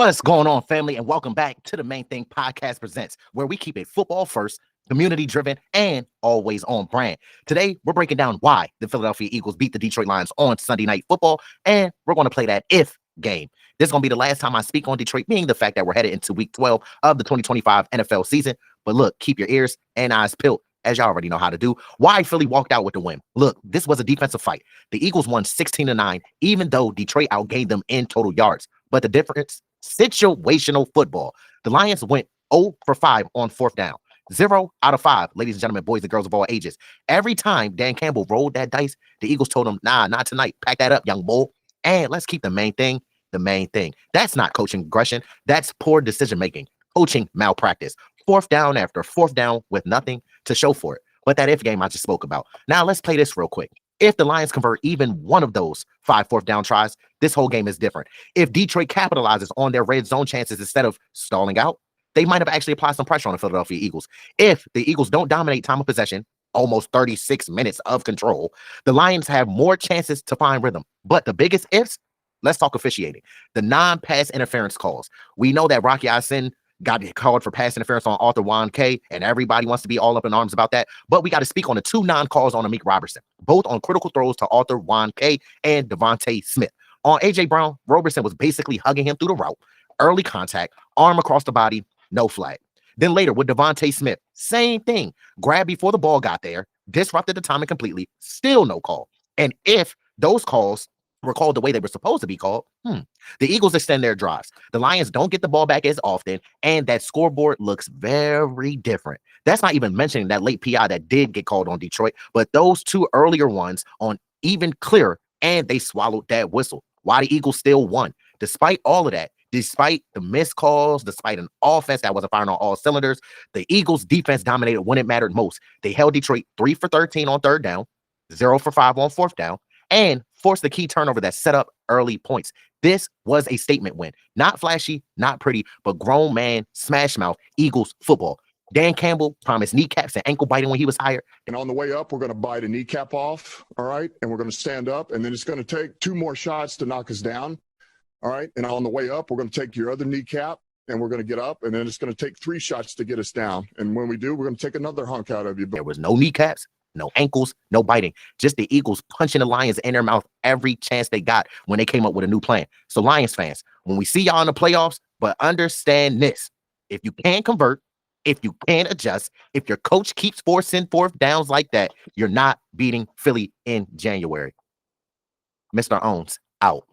What's going on, family? And welcome back to the Main Thing Podcast Presents, where we keep it football first, community driven, and always on brand. Today, we're breaking down why the Philadelphia Eagles beat the Detroit Lions on Sunday Night Football, and we're going to play that if game. This is going to be the last time I speak on Detroit, being the fact that we're headed into week 12 of the 2025 NFL season. But look, keep your ears and eyes peeled, as y'all already know how to do. Why Philly walked out with the win? Look, this was a defensive fight. The Eagles won 16-9, even though Detroit outgained them in total yards. But the difference, situational football. The Lions went 0 for 5 on fourth down. 0 out of 5, ladies and gentlemen, boys and girls of all ages. Every time Dan Campbell rolled that dice, the Eagles told him, nah, not tonight. Pack that up, young bull. And let's keep the main thing the main thing. That's not coaching aggression. That's poor decision-making. Coaching malpractice. Fourth down after fourth down with nothing to show for it. But that if game I just spoke about. Now, let's play this real quick. If the Lions convert even one of those 5 fourth down tries, this whole game is different. If Detroit capitalizes on their red zone chances instead of stalling out, they might have actually applied some pressure on the Philadelphia Eagles. If the Eagles don't dominate time of possession, almost 36 minutes of control, the Lions have more chances to find rhythm. But the biggest ifs, let's talk officiating. The non-pass interference calls. We know that Rocky Sin got called for pass interference on Arthur Juan K, and everybody wants to be all up in arms about that. But we got to speak on the 2 non-calls on Amik Robertson, both on critical throws to Arthur Juan K and Devontae Smith. On A.J. Brown, Robertson was basically hugging him through the route. Early contact, arm across the body, no flag. Then later with Devontae Smith, same thing. Grab before the ball got there, disrupted the timing completely, still no call. And if those calls were called the way they were supposed to be called, the Eagles extend their drives. The Lions don't get the ball back as often, and that scoreboard looks very different. That's not even mentioning that late PI that did get called on Detroit, but those 2 earlier ones on even clearer, and they swallowed that whistle. Why the Eagles still won. Despite all of that, despite the missed calls, despite an offense that wasn't firing on all cylinders, the Eagles' defense dominated when it mattered most. They held Detroit 3 for 13 on third down, 0 for 5 on fourth down, and forced the key turnover that set up early points. This was a statement win. Not flashy, not pretty, but grown man, smash mouth, Eagles football. Dan Campbell promised kneecaps and ankle biting when he was hired. And on the way up, we're going to bite a kneecap off, all right? And we're going to stand up, and then it's going to take 2 more shots to knock us down, all right? And on the way up, we're going to take your other kneecap, and we're going to get up, and then it's going to take 3 shots to get us down. And when we do, we're going to take another hunk out of you. There was no kneecaps, no ankles, no biting. Just the Eagles punching the Lions in their mouth every chance they got when they came up with a new plan. So Lions fans, when we see y'all in the playoffs, but understand this. If you can't convert, if you can't adjust, if your coach keeps forcing fourth downs like that, you're not beating Philly in January. Mr. Owens, out.